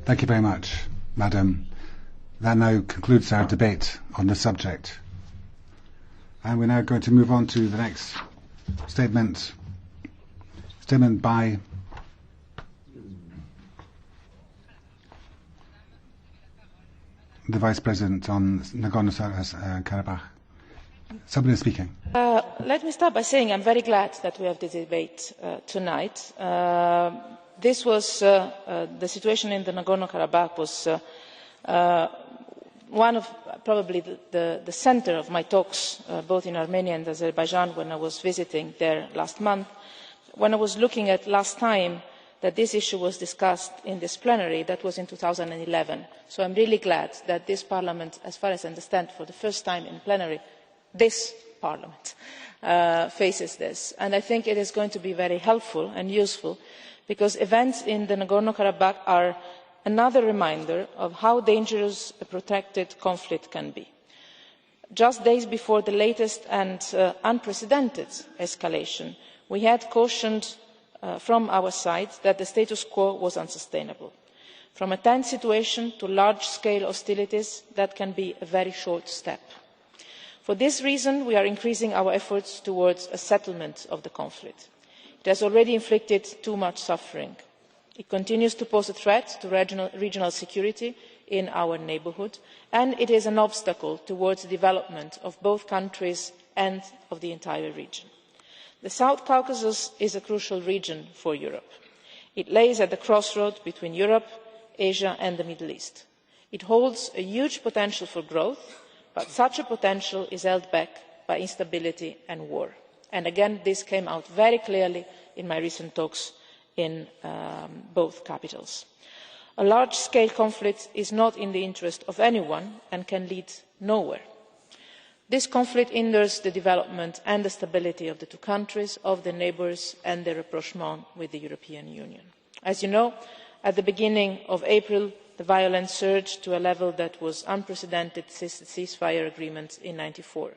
Thank you very much, Madam. That now concludes our debate on the subject. And we're now going to move on to the next statement. Statement by the Vice President on Nagorno-Karabakh. Somebody is speaking. Let me start by saying I'm very glad that we have this debate tonight. This was the situation in the Nagorno-Karabakh was one of probably the centre of my talks both in Armenia and Azerbaijan when I was visiting there last month, when I was looking at last time that this issue was discussed in this plenary. That was in 2011. So I'm really glad that this Parliament, as far as I understand, for the first time in plenary, this Parliament faces this. And I think it is going to be very helpful and useful because events in the Nagorno-Karabakh are another reminder of how dangerous a protracted conflict can be. Just days before the latest and unprecedented escalation, we had cautioned from our side that the status quo was unsustainable. From a tense situation to large-scale hostilities, that can be a very short step. For this reason, we are increasing our efforts towards a settlement of the conflict. It has already inflicted too much suffering. It continues to pose a threat to regional security in our neighbourhood, and it is an obstacle towards the development of both countries and of the entire region. The South Caucasus is a crucial region for Europe. It lays at the crossroads between Europe, Asia and the Middle East. It holds a huge potential for growth, but such a potential is held back by instability and war. And again, this came out very clearly in my recent talks in both capitals. A large-scale conflict is not in the interest of anyone and can lead nowhere. This conflict hinders the development and the stability of the two countries, of the neighbours and their rapprochement with the European Union. As you know, at the beginning of April, the violence surged to a level that was unprecedented since the ceasefire agreement in 1994.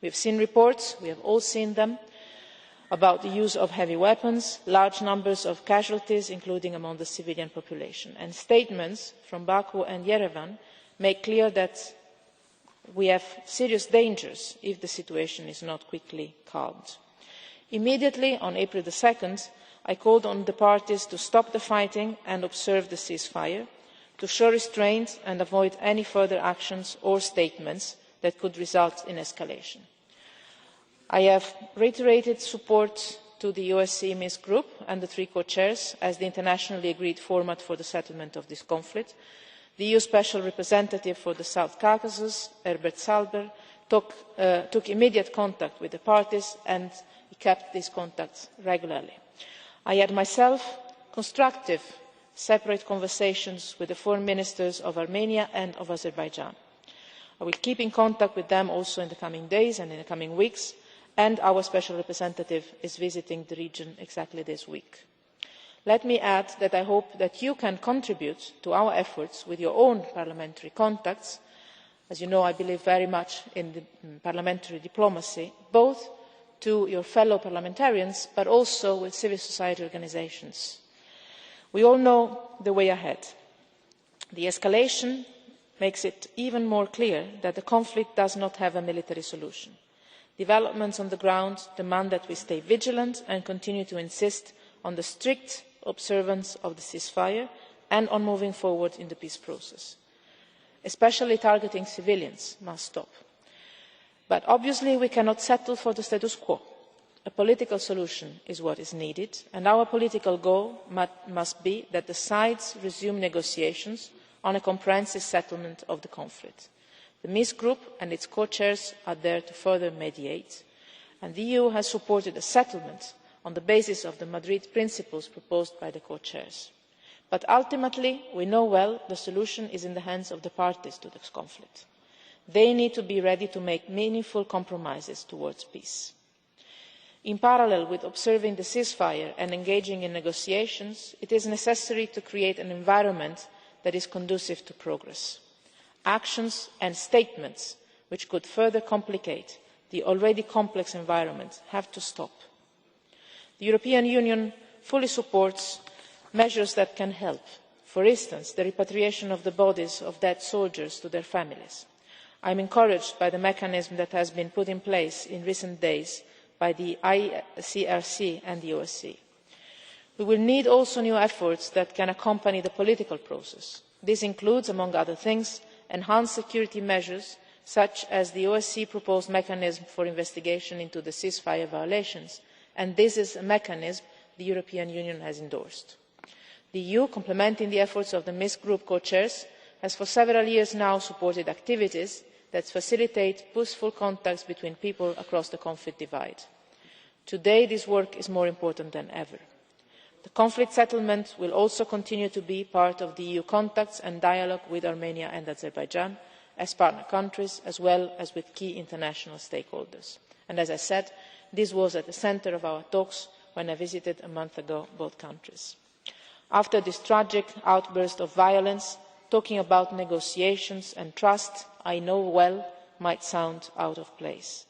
We have seen reports, we have all seen them, about the use of heavy weapons, large numbers of casualties, including among the civilian population. And statements from Baku and Yerevan make clear that we have serious dangers if the situation is not quickly calmed. Immediately on April 2, I called on the parties to stop the fighting and observe the ceasefire, to show restraint and avoid any further actions or statements that could result in escalation. I have reiterated support to the OSCE Minsk Group and the three co-chairs as the internationally agreed format for the settlement of this conflict. The EU Special Representative for the South Caucasus, Herbert Salber, took immediate contact with the parties and he kept these contacts regularly. I had myself constructive separate conversations with the foreign ministers of Armenia and of Azerbaijan. I will keep in contact with them also in the coming days and in the coming weeks, and our Special Representative is visiting the region exactly this week. Let me add that I hope that you can contribute to our efforts with your own parliamentary contacts. As you know, I believe very much in parliamentary diplomacy, both to your fellow parliamentarians but also with civil society organisations. We all know the way ahead. The escalation makes it even more clear that the conflict does not have a military solution. Developments on the ground demand that we stay vigilant and continue to insist on the strict observance of the ceasefire and on moving forward in the peace process. Especially targeting civilians must stop. But obviously we cannot settle for the status quo. A political solution is what is needed, and our political goal must be that the sides resume negotiations on a comprehensive settlement of the conflict. The Minsk Group and its co-chairs are there to further mediate, and the EU has supported a settlement on the basis of the Madrid principles proposed by the co-chairs. But ultimately, we know well the solution is in the hands of the parties to this conflict. They need to be ready to make meaningful compromises towards peace. In parallel with observing the ceasefire and engaging in negotiations, it is necessary to create an environment that is conducive to progress. Actions and statements which could further complicate the already complex environment have to stop. The European Union fully supports measures that can help. For instance, the repatriation of the bodies of dead soldiers to their families. I am encouraged by the mechanism that has been put in place in recent days by the ICRC and the OSCE. We will need also new efforts that can accompany the political process. This includes, among other things, enhanced security measures such as the OSCE proposed mechanism for investigation into the ceasefire violations, and this is a mechanism the European Union has endorsed. The EU, complementing the efforts of the Minsk Group co-chairs, has for several years now supported activities that facilitate peaceful contacts between people across the conflict divide. Today this work is more important than ever. The conflict settlement will also continue to be part of the EU contacts and dialogue with Armenia and Azerbaijan as partner countries, as well as with key international stakeholders. And as I said, this was at the centre of our talks when I visited a month ago both countries. After this tragic outburst of violence, talking about negotiations and trust, I know well, might sound out of place.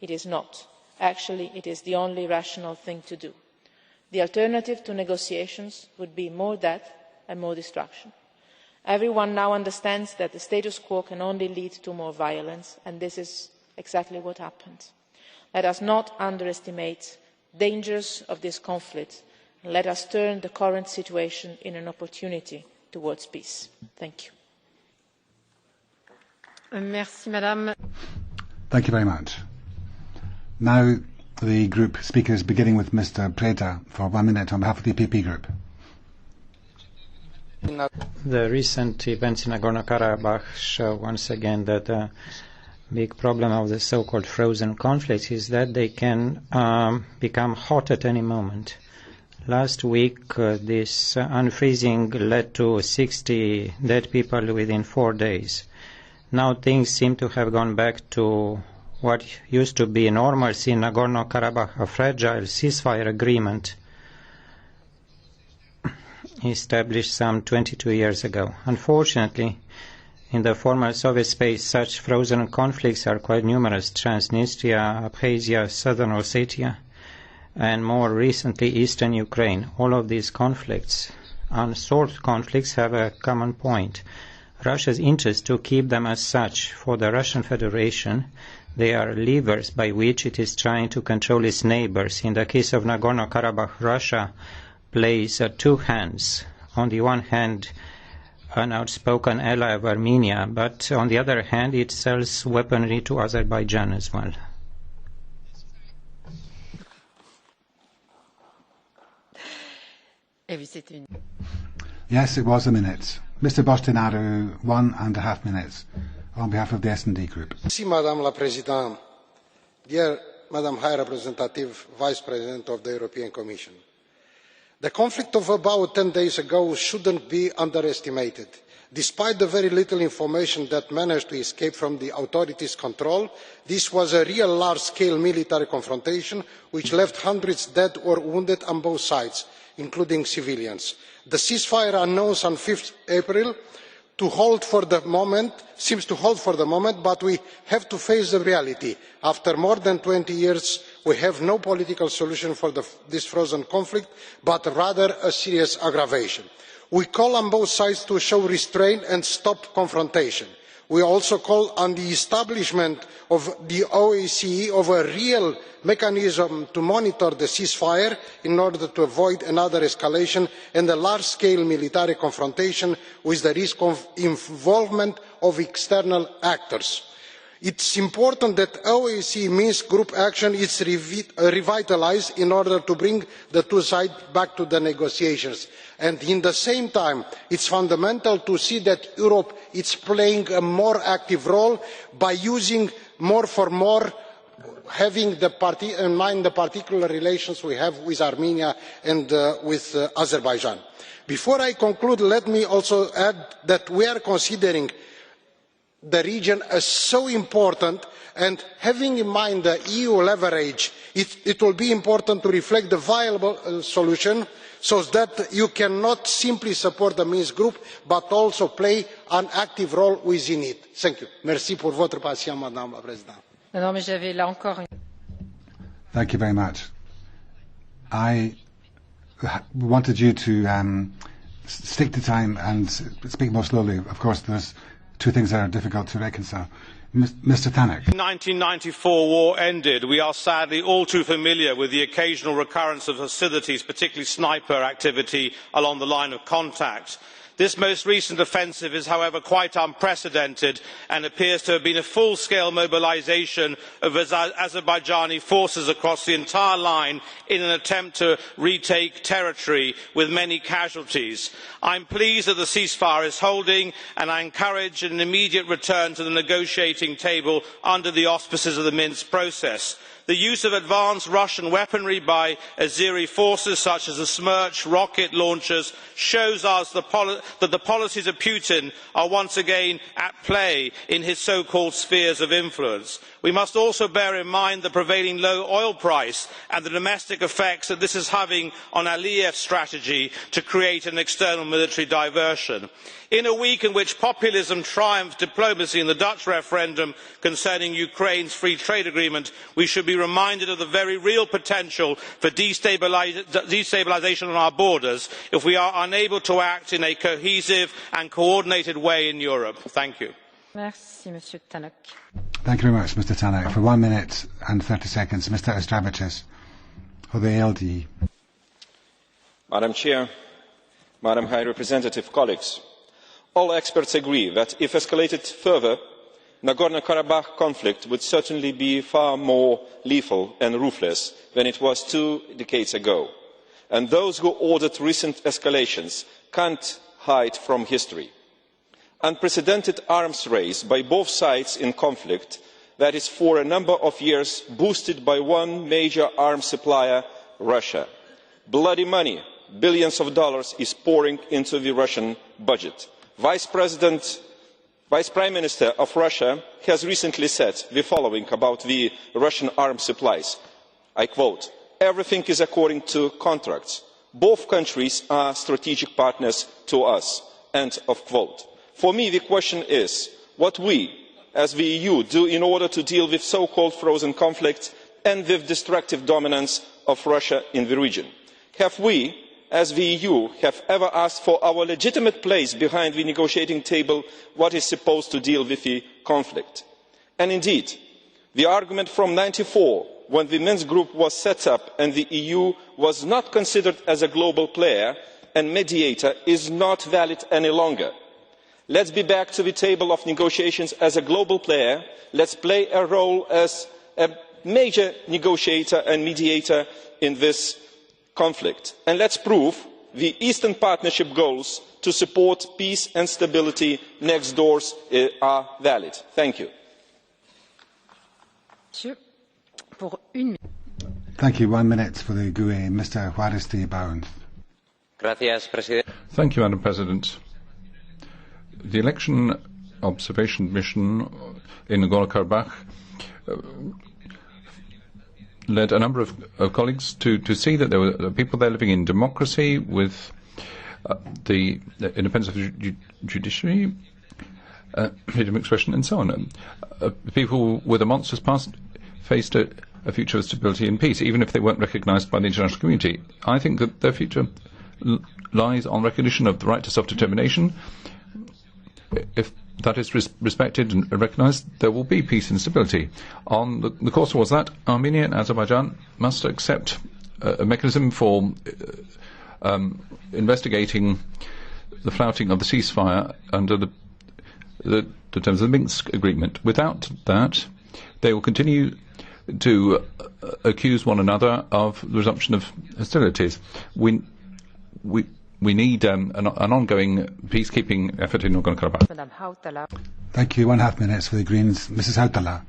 It is not. Actually, it is the only rational thing to do. The alternative to negotiations would be more death and more destruction. Everyone now understands that the status quo can only lead to more violence, and this is exactly what happened. Let us not underestimate the dangers of this conflict. Let us turn the current situation into an opportunity towards peace. Thank you. Merci, Madame. Thank you very much. Now the group speakers, beginning with Mr. Preda for 1 minute on behalf of the EPP Group. The recent events in Nagorno-Karabakh show once again that the big problem of the so-called frozen conflicts is that they can become hot at any moment. Last week, this unfreezing led to 60 dead people within 4 days. Now things seem to have gone back to what used to be normalcy in Nagorno-Karabakh, a fragile ceasefire agreement established some 22 years ago. Unfortunately, in the former Soviet space, such frozen conflicts are quite numerous: Transnistria, Abkhazia, Southern Ossetia, and more recently eastern Ukraine. All of these conflicts, unsolved conflicts, have a common point: Russia's interest to keep them as such. For the Russian Federation, they are levers by which it is trying to control its neighbors. In the case of Nagorno-Karabakh, Russia plays two hands. On the one hand, an outspoken ally of Armenia, but on the other hand, it sells weaponry to Azerbaijan as well. Yes, it was a minute. Mr. Bostinaru, 1.5 minutes on behalf of the S&D Group. Madame la Présidente, dear Madam High Representative, Vice President of the European Commission. The conflict of about 10 days ago shouldn't be underestimated. Despite the very little information that managed to escape from the authorities' control, this was a real large-scale military confrontation which left hundreds dead or wounded on both sides, including civilians. The ceasefire announced on 5 April seems to hold for the moment, but we have to face the reality. After more than 20 years, we have no political solution for this frozen conflict, but rather a serious aggravation. We call on both sides to show restraint and stop confrontation. We also call on the establishment of the OSCE of a real mechanism to monitor the ceasefire in order to avoid another escalation and a large-scale military confrontation with the risk of involvement of external actors. It is important that OSCE Minsk Group action is revitalised in order to bring the two sides back to the negotiations. And at the same time, it is fundamental to see that Europe is playing a more active role by using more for more, having in mind the particular relations we have with Armenia and with Azerbaijan. Before I conclude, let me also add that we are considering the region as so important, and having in mind the EU leverage, it will be important to reflect the viable solution so that you cannot simply support the Minsk Group but also play an active role within it. Thank you. Merci pour votre patience, Madame la Présidente. Thank you very much. I wanted you to stick to time and speak more slowly. Of course, there's two things that are difficult to reconcile. Mr. Tannock. The 1994 war ended. We are sadly all too familiar with the occasional recurrence of hostilities, particularly sniper activity along the line of contact. This most recent offensive is, however, quite unprecedented and appears to have been a full-scale mobilisation of Azerbaijani forces across the entire line in an attempt to retake territory with many casualties. I am pleased that the ceasefire is holding, and I encourage an immediate return to the negotiating table under the auspices of the Minsk process. The use of advanced Russian weaponry by Azeri forces, such as the Smerch rocket launchers, shows us that the policies of Putin are once again at play in his so-called spheres of influence. We must also bear in mind the prevailing low oil price and the domestic effects that this is having on Aliyev's strategy to create an external military diversion. In a week in which populism triumphed diplomacy in the Dutch referendum concerning Ukraine's free trade agreement, we should be reminded of the very real potential for destabilisation on our borders if we are unable to act in a cohesive and coordinated way in Europe. Thank you. Thank you very much, Mr. Tannock. For 1 minute and 30 seconds, Mr. Ostravicius, for the ALDE. Madam Chair, Madam High Representative, colleagues, all experts agree that if escalated further, Nagorno-Karabakh conflict would certainly be far more lethal and ruthless than it was 2 decades ago. And those who ordered recent escalations can't hide from history. Unprecedented arms race by both sides in conflict that is for a number of years boosted by one major arms supplier, Russia. Bloody money, billions of dollars, is pouring into the Russian budget. Vice Prime Minister of Russia has recently said the following about the Russian arms supplies. I quote, "Everything is according to contracts. Both countries are strategic partners to us." End of quote. For me, the question is what we, as the EU, do in order to deal with so-called frozen conflict and the destructive dominance of Russia in the region. Have we, as the EU, ever asked for our legitimate place behind the negotiating table, what is supposed to deal with the conflict? And indeed, the argument from 1994, when the Minsk group was set up and the EU was not considered as a global player and mediator, is not valid any longer. Let's be back to the table of negotiations as a global player. Let's play a role as a major negotiator and mediator in this conflict. And let's prove the Eastern Partnership goals to support peace and stability next door are valid. Thank you. Thank you. 1 minute for the GUE, Mr. Juarez de Barón. Thank you, Madam President. The election observation mission in Nagorno-Karabakh led a number of colleagues to see that there were people there living in democracy with the independence of the judiciary, freedom of expression and so on. People with a monstrous past faced a future of stability and peace, even if they weren't recognised by the international community. I think that their future lies on recognition of the right to self-determination. If that is respected and recognised, there will be peace and stability. On the course towards that, Armenia and Azerbaijan must accept a mechanism for investigating the flouting of the ceasefire under the terms of the Minsk agreement. Without that, they will continue to accuse one another of the resumption of hostilities. We need an ongoing peacekeeping effort in Nagorno-Karabakh. Thank you. 1.5 minutes for the Greens. Mrs. Hautala.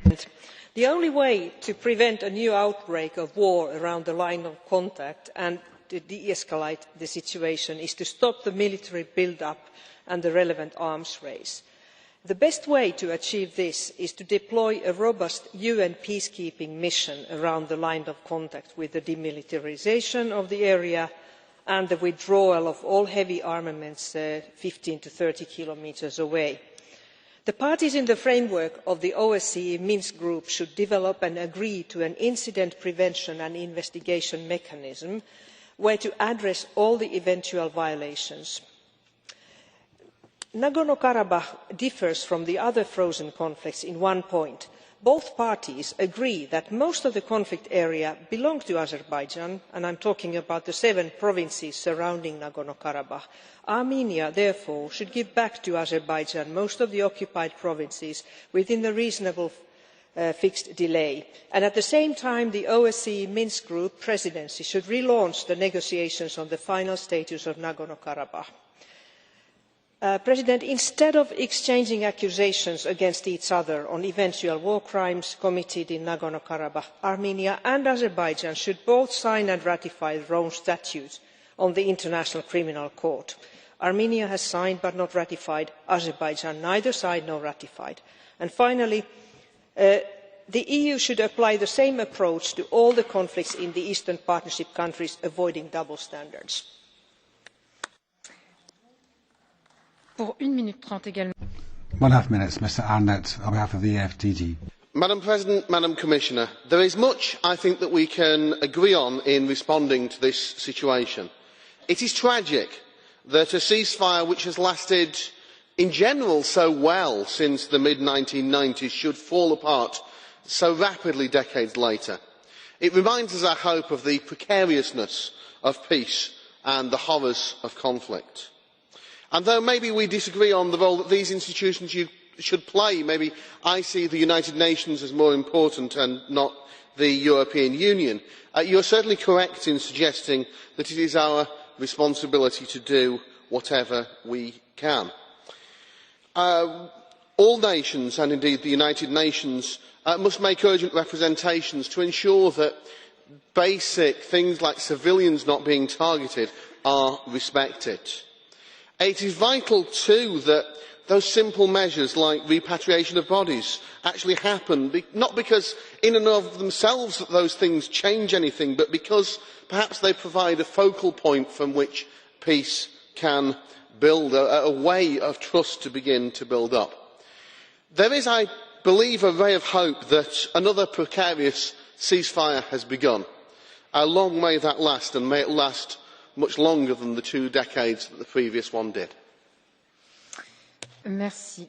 The only way to prevent a new outbreak of war around the line of contact and to de-escalate the situation is to stop the military build-up and the relevant arms race. The best way to achieve this is to deploy a robust UN peacekeeping mission around the line of contact with the demilitarisation of the area and the withdrawal of all heavy armaments 15 to 30 kilometres away. The parties in the framework of the OSCE Minsk group should develop and agree to an incident prevention and investigation mechanism where to address all the eventual violations. Nagorno-Karabakh differs from the other frozen conflicts in one point. Both parties agree that most of the conflict area belongs to Azerbaijan, and I'm talking about the 7 provinces surrounding Nagorno-Karabakh. Armenia, therefore, should give back to Azerbaijan most of the occupied provinces within a reasonable fixed delay. And at the same time, the OSCE Minsk Group presidency should relaunch the negotiations on the final status of Nagorno-Karabakh. President, instead of exchanging accusations against each other on eventual war crimes committed in Nagorno-Karabakh, Armenia and Azerbaijan should both sign and ratify the Rome Statute on the International Criminal Court. Armenia has signed but not ratified. Azerbaijan neither signed nor ratified. And finally, the EU should apply the same approach to all the conflicts in the Eastern Partnership countries, avoiding double standards. For 1.5 minutes, Mr. Arnett, on behalf of the EFDD. Madam President, Madam Commissioner, there is much, I think, that we can agree on in responding to this situation. It is tragic that a ceasefire which has lasted, in general, so well since the mid-1990s should fall apart so rapidly decades later. It reminds us, I hope, of the precariousness of peace and the horrors of conflict. And though maybe we disagree on the role that these institutions should play, maybe I see the United Nations as more important and not the European Union, you are certainly correct in suggesting that it is our responsibility to do whatever we can. All nations, and indeed the United Nations, must make urgent representations to ensure that basic things like civilians not being targeted are respected. It is vital too that those simple measures like repatriation of bodies actually happen, not because in and of themselves that those things change anything, but because perhaps they provide a focal point from which peace can build, a way of trust to begin to build up. There is, I believe, a ray of hope that another precarious ceasefire has begun. Long may that last, and may it last much longer than the 2 decades that the previous one did. Merci.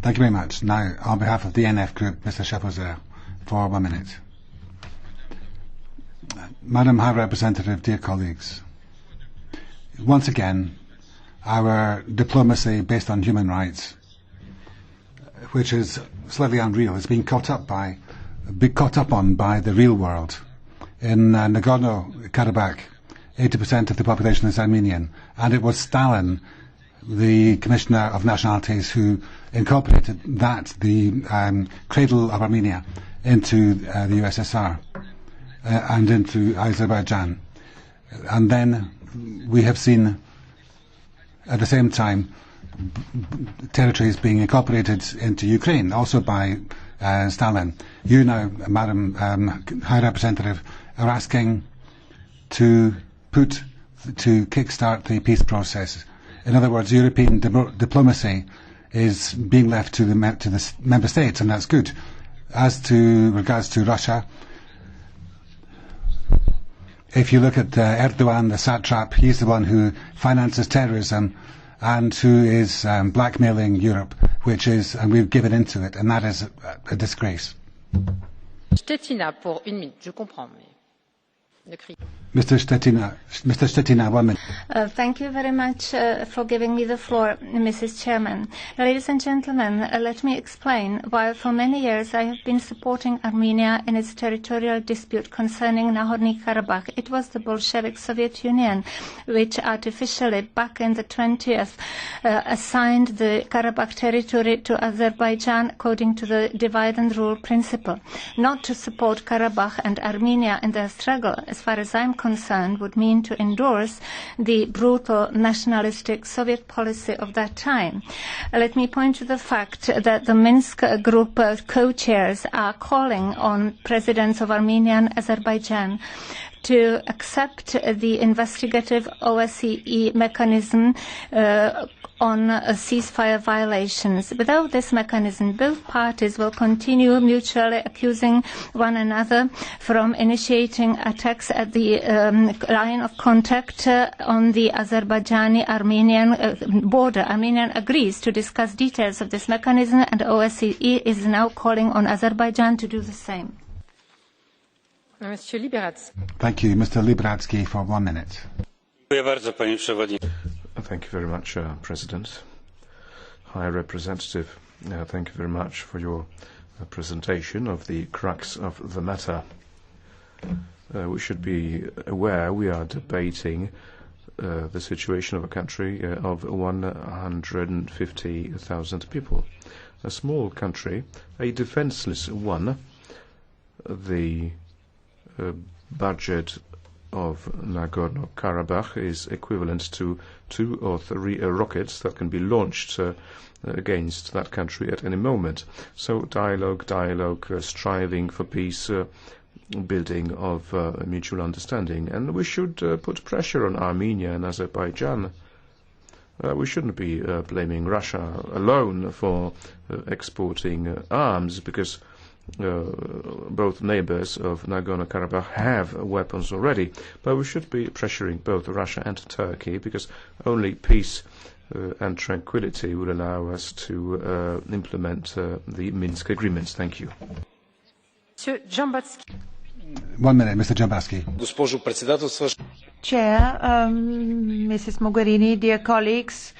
Thank you very much. Now, on behalf of the NF Group, Mr. Chapozer, for 1 minute. Madam High Representative, dear colleagues, once again, our diplomacy based on human rights, which is slightly unreal, is being caught up on by the real world. In Nagorno-Karabakh, 80% of the population is Armenian, and it was Stalin, the Commissioner of Nationalities, who incorporated the cradle of Armenia into the USSR and into Azerbaijan. And then we have seen, at the same time, territories being incorporated into Ukraine, also by Stalin. You now, Madam High Representative, are asking to kickstart the peace process. In other words, European diplomacy is being left to the member states, and that's good. As to regards to Russia, if you look at Erdogan, the satrap, he's the one who finances terrorism and who is blackmailing Europe, and we've given into it, and that is a disgrace. Stetina, pour 1 minute, je comprends, mais ne crie pas. Mr. Stetina, 1 minute. Thank you very much for giving me the floor, Mrs. Chairman. Ladies and gentlemen, let me explain why for many years I have been supporting Armenia in its territorial dispute concerning Nagorno-Karabakh. It was the Bolshevik Soviet Union which artificially, back in the 20th, assigned the Karabakh territory to Azerbaijan according to the divide and rule principle. Not to support Karabakh and Armenia in their struggle, as far as I'm concerned, would mean to endorse the brutal nationalistic Soviet policy of that time. Let me point to the fact that the Minsk Group co-chairs are calling on presidents of Armenia and Azerbaijan to accept the investigative OSCE mechanism on ceasefire violations. Without this mechanism, both parties will continue mutually accusing one another from initiating attacks at the line of contact on the Azerbaijani-Armenian border. Armenia agrees to discuss details of this mechanism, and OSCE is now calling on Azerbaijan to do the same. Monsieur Liberatsky. Thank you. Mr. Liberatsky for 1 minute. Thank you very much, President. High Representative, thank you very much for your presentation of the crux of the matter. We should be aware we are debating the situation of a country of 150,000 people. A small country, a defenseless one. The budget of Nagorno-Karabakh is equivalent to 2 or 3 rockets that can be launched against that country at any moment. So dialogue, striving for peace, building of mutual understanding. And we should put pressure on Armenia and Azerbaijan. We shouldn't be blaming Russia alone for exporting arms, because both neighbors of Nagorno-Karabakh have weapons already, but we should be pressuring both Russia and Turkey, because only peace and tranquility will allow us to implement the Minsk agreements. Thank you. 1 minute, Mr. Jambaski. Chair, Mrs. Mogherini, dear colleagues,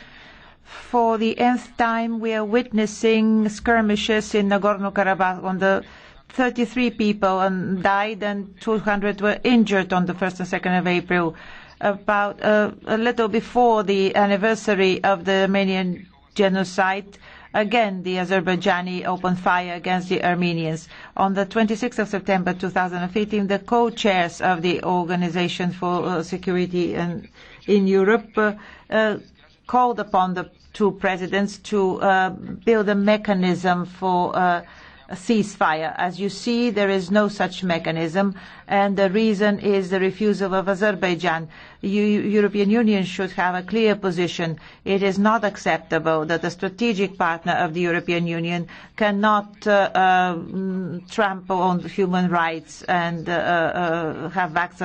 for the nth time we are witnessing skirmishes in Nagorno-Karabakh. On the 33 people died and 200 were injured on the 1st and 2nd of April. About a little before the anniversary of the Armenian genocide, again the Azerbaijani opened fire against the Armenians. On the 26th of September 2015, the co-chairs of the Organization for Security in Europe called upon the two presidents to build a mechanism for a ceasefire. As you see, there is no such mechanism, and the reason is the refusal of Azerbaijan. The European Union should have a clear position. It is not acceptable that a strategic partner of the European Union cannot trample on human rights and have acts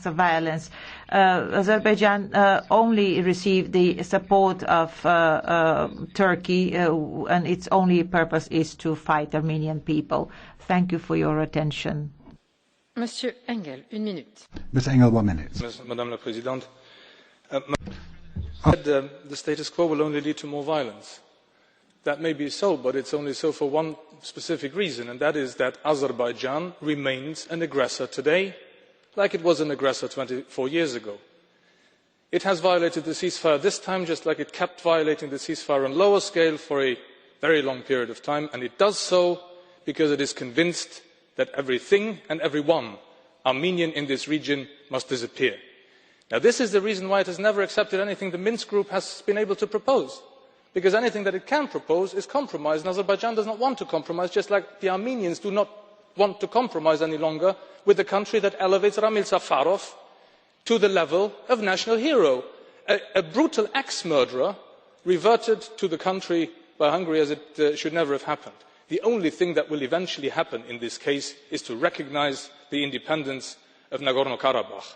of violence. Azerbaijan only received the support of Turkey, and its only purpose is to fight Armenian people. Thank you for your attention. Monsieur Engel, 1 minute. Mr. Engel, 1 minute. Madame la Présidente, the status quo will only lead to more violence. That may be so, but it's only so for one specific reason, and that is that Azerbaijan remains an aggressor today, like it was an aggressor 24 years ago. It has violated the ceasefire this time, just like it kept violating the ceasefire on lower scale for a very long period of time, and it does so because it is convinced that everything and everyone Armenian in this region must disappear. Now, this is the reason why it has never accepted anything the Minsk group has been able to propose, because anything that it can propose is compromise, and Azerbaijan does not want to compromise, just like the Armenians do not want to compromise any longer with a country that elevates Ramil Safarov to the level of national hero. A brutal ex-murderer reverted to the country by Hungary as it should never have happened. The only thing that will eventually happen in this case is to recognise the independence of Nagorno-Karabakh.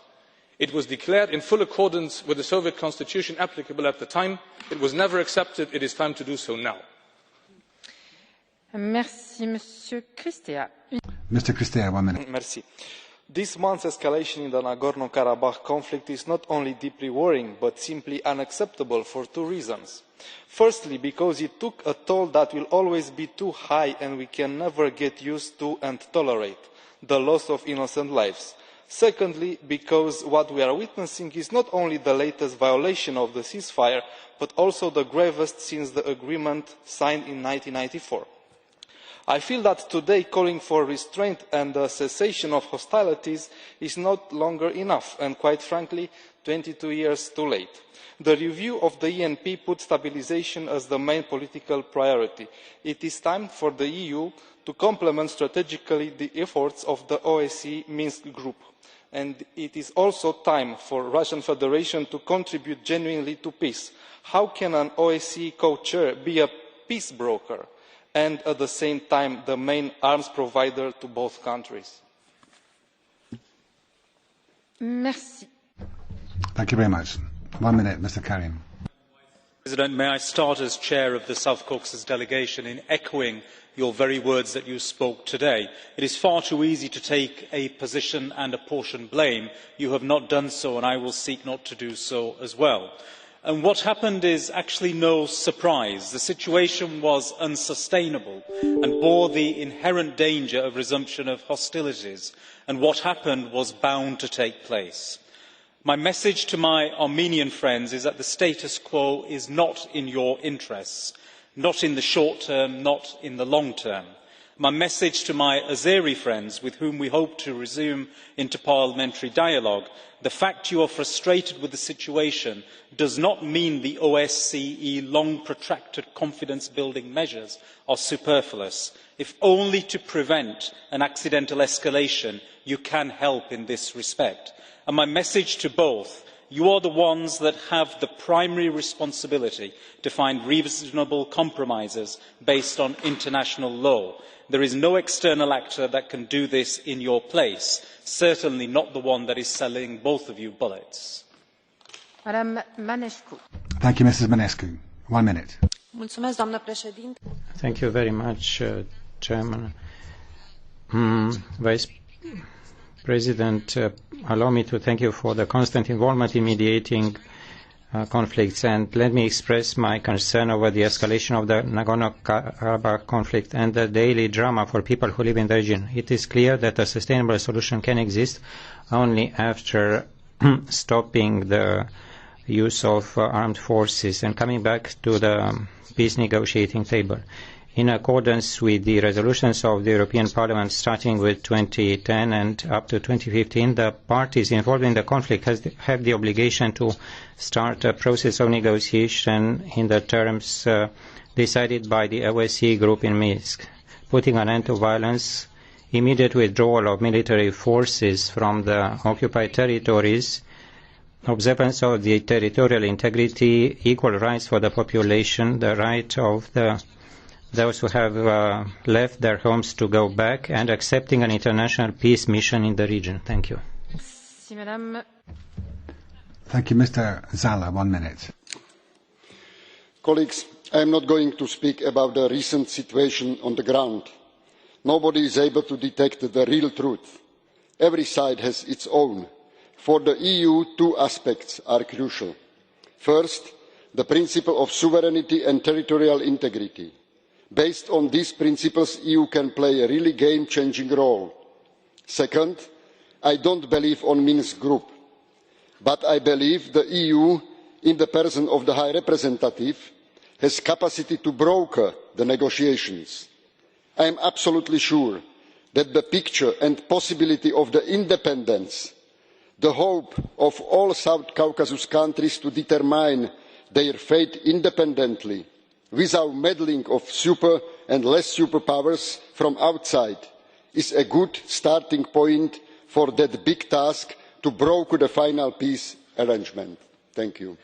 It was declared in full accordance with the Soviet constitution applicable at the time. It was never accepted. It is time to do so now. Merci, Monsieur Christea. Mr. Christea, 1 minute. Merci. This month's escalation in the Nagorno-Karabakh conflict is not only deeply worrying, but simply unacceptable for 2 reasons. Firstly, because it took a toll that will always be too high and we can never get used to and tolerate: the loss of innocent lives. Secondly, because what we are witnessing is not only the latest violation of the ceasefire, but also the gravest since the agreement signed in 1994. I feel that today calling for restraint and the cessation of hostilities is no longer enough, and quite frankly 22 years too late. The review of the ENP put stabilisation as the main political priority. It is time for the EU to complement strategically the efforts of the OSCE Minsk group. and it is also time for the Russian Federation to contribute genuinely to peace. How can an OSCE co-chair be a peace broker and at the same time the main arms provider to both countries? Merci. Thank you very much. 1 minute, Mr. Karim. President, may I start as chair of the South Caucasus delegation in echoing your very words that you spoke today. It is far too easy to take a position and apportion blame. You have not done so, and I will seek not to do so as well. And what happened is actually no surprise. The situation was unsustainable and bore the inherent danger of resumption of hostilities, and what happened was bound to take place. My message to my Armenian friends is that the status quo is not in your interests, not in the short term, not in the long term. My message to my Azeri friends, with whom we hope to resume interparliamentary dialogue: the fact you are frustrated with the situation does not mean the OSCE long protracted confidence building measures are superfluous. If only to prevent an accidental escalation, you can help in this respect. And my message to both: you are the ones that have the primary responsibility to find reasonable compromises based on international law. There is no external actor that can do this in your place, certainly not the one that is selling both of you bullets. Madame Manescu. Thank you, Mrs. Manescu. 1 minute. Mulțumesc, doamnă președinte. Thank you very much, Chairman. Vice President, allow me to thank you for the constant involvement in mediating conflicts, and let me express my concern over the escalation of the Nagorno-Karabakh conflict and the daily drama for people who live in the region. It is clear that a sustainable solution can exist only after stopping the use of armed forces and coming back to the peace negotiating table. In accordance with the resolutions of the European Parliament starting with 2010 and up to 2015, the parties involved in the conflict have the obligation to start a process of negotiation in the terms decided by the OSCE group in Minsk, putting an end to violence, immediate withdrawal of military forces from the occupied territories, observance of the territorial integrity, equal rights for the population, the right of those who have left their homes to go back, and accepting an international peace mission in the region. Thank you. Thank you, Mr. Zala. 1 minute. Colleagues, I am not going to speak about the recent situation on the ground. Nobody is able to detect the real truth. Every side has its own. For the EU, 2 aspects are crucial. First, the principle of sovereignty and territorial integrity. Based on these principles, the EU can play a really game-changing role. Second, I don't believe in Minsk Group, but I believe the EU, in the person of the High Representative, has the capacity to broker the negotiations. I am absolutely sure that the picture and possibility of the independence, the hope of all South Caucasus countries to determine their fate independently, without meddling of super and less superpowers from outside, is a good starting point for that big task to broker the final peace arrangement. Thank you.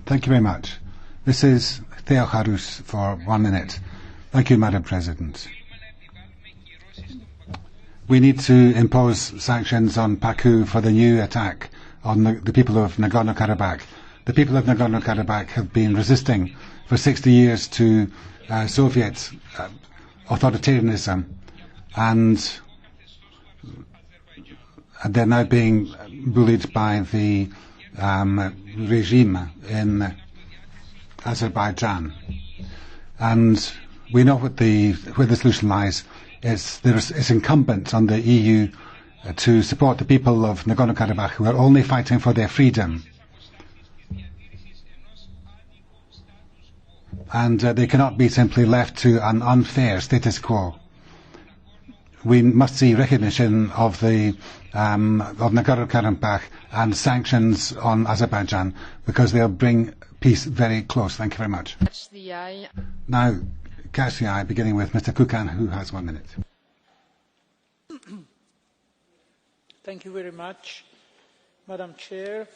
Thank you very much. This is Theo Harus for 1 minute. Thank you, Madam President. We need to impose sanctions on Baku for the new attack on the people of Nagorno-Karabakh. The people of Nagorno-Karabakh have been resisting for 60 years to Soviet authoritarianism, and they're now being bullied by the regime in Azerbaijan. And we know where the solution lies. It's incumbent on the EU to support the people of Nagorno-Karabakh who are only fighting for their freedom. And they cannot be simply left to an unfair status quo. We must see recognition of the of Nagorno-Karabakh and sanctions on Azerbaijan, because they'll bring peace very close. Thank you very much. Now, catch the eye, beginning with Mr. Kukan, who has 1 minute. Thank you very much, Madam Chair.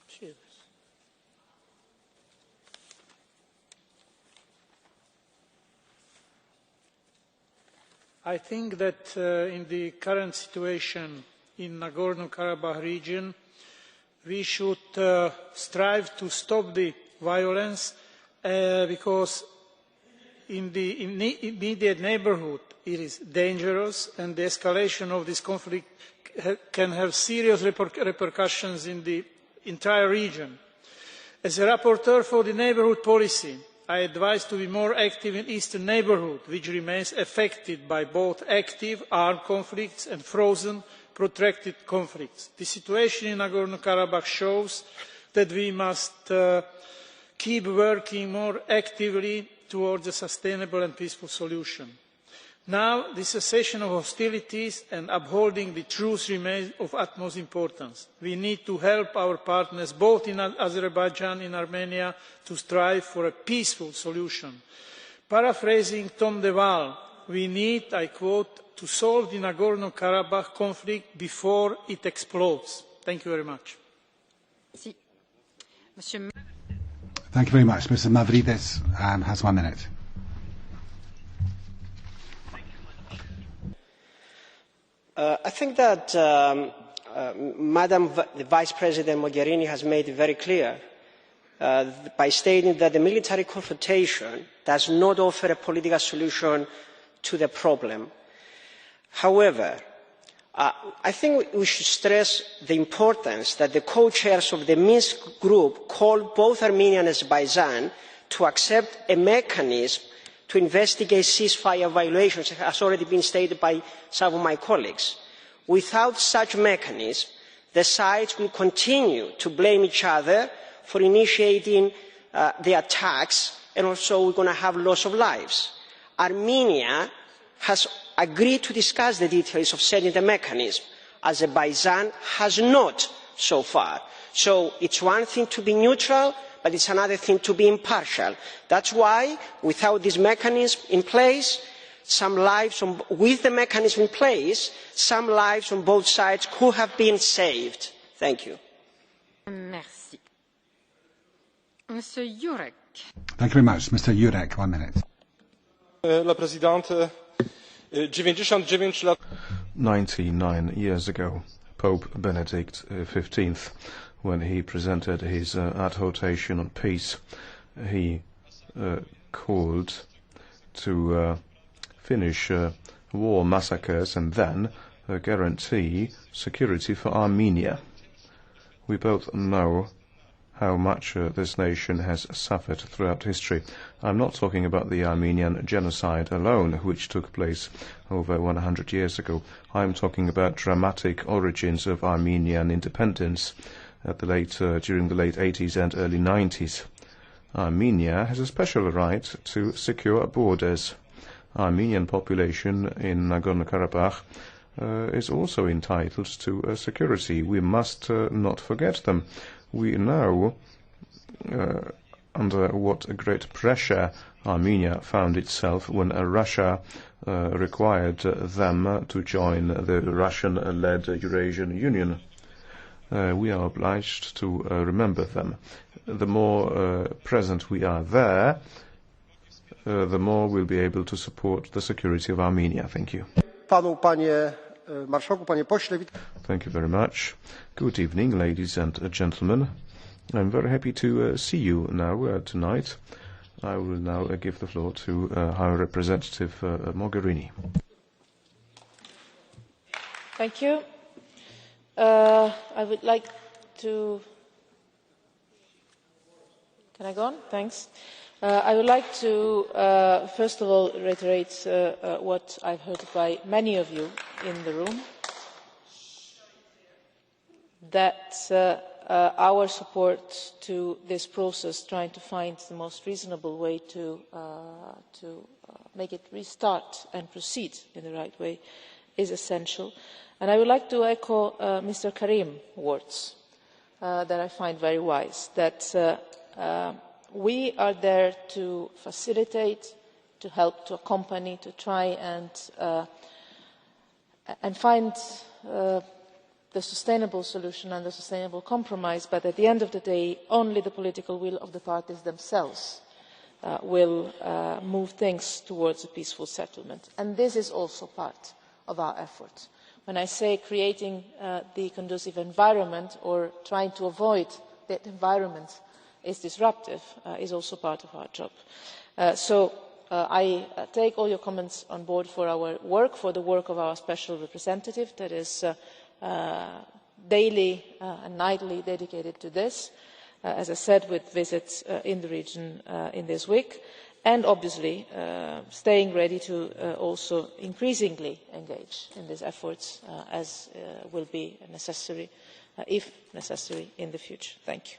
Cheers. I think that in the current situation in Nagorno-Karabakh region, we should strive to stop the violence because in the immediate neighbourhood it is dangerous and the escalation of this conflict can have serious repercussions in the entire region. As a rapporteur for the neighbourhood policy, I advise to be more active in the eastern neighbourhood, which remains affected by both active armed conflicts and frozen protracted conflicts. The situation in Nagorno-Karabakh shows that we must keep working more actively towards a sustainable and peaceful solution. Now, the cessation of hostilities and upholding the truth remains of utmost importance. We need to help our partners, both in Azerbaijan and Armenia, to strive for a peaceful solution. Paraphrasing Tom de Waal, we need, I quote, to solve the Nagorno-Karabakh conflict before it explodes. Thank you very much. Thank you very much. Mr. Mavrides has 1 minute. I think that Madam Vice President Mogherini has made it very clear by stating that the military confrontation does not offer a political solution to the problem. However, I think we should stress the importance that the co-chairs of the Minsk group called both Armenia and Azerbaijan to accept a mechanism to investigate ceasefire violations, as has already been stated by some of my colleagues. Without such a mechanism, the sides will continue to blame each other for initiating the attacks, and also we're going to have loss of lives. Armenia has agreed to discuss the details of setting the mechanism. Azerbaijan has not so far. So it's one thing to be neutral, but it's another thing to be impartial. That's why, without this mechanism in place, with the mechanism in place, some lives on both sides could have been saved. Thank you. Merci. Monsieur Jurek. Thank you very much. Mr. Jurek, 1 minute. La Presidente, 99 lat. 99 years ago, Pope Benedict XV, when he presented his adhortation on peace, he called to finish war massacres and then guarantee security for Armenia. We both know how much this nation has suffered throughout history. I'm not talking about the Armenian genocide alone, which took place over 100 years ago. I'm talking about dramatic origins of Armenian independence during the late 80s and early 90s. Armenia has a special right to secure borders. Armenian population in Nagorno-Karabakh is also entitled to security. We must not forget them. We know under what great pressure Armenia found itself when Russia required them to join the Russian-led Eurasian Union. We are obliged to remember them. The more present we are there, the more we'll be able to support the security of Armenia. Thank you. Thank you very much. Good evening, ladies and gentlemen. I'm very happy to see you now tonight. I will now give the floor to High Representative Mogherini. Thank you. I would like to... Can I go on? Thanks. I would like to, first of all, reiterate what I've heard by many of you in the room, that our support to this process, trying to find the most reasonable way to make it restart and proceed in the right way, is essential. And I would like to echo Mr. Karim's words that I find very wise, that we are there to facilitate to help, to accompany, to try and find the sustainable solution and the sustainable compromise, but at the end of the day only the political will of the parties themselves will move things towards a peaceful settlement, and this is also part of our effort. When I say creating the conducive environment or trying to avoid that environment is disruptive is also part of our job. So I take all your comments on board for our work, for the work of our special representative that is daily and nightly dedicated to this, as I said, with visits in the region in this week, and obviously staying ready to also increasingly engage in these efforts as will be necessary, if necessary, in the future. Thank you.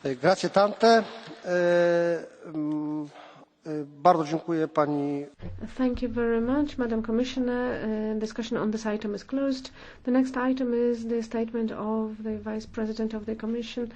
Grazie tante. Bardzo dziękuję pani. Thank you very much, Madam Commissioner. Discussion on this item is closed. The next item is the statement of the Vice President of the Commission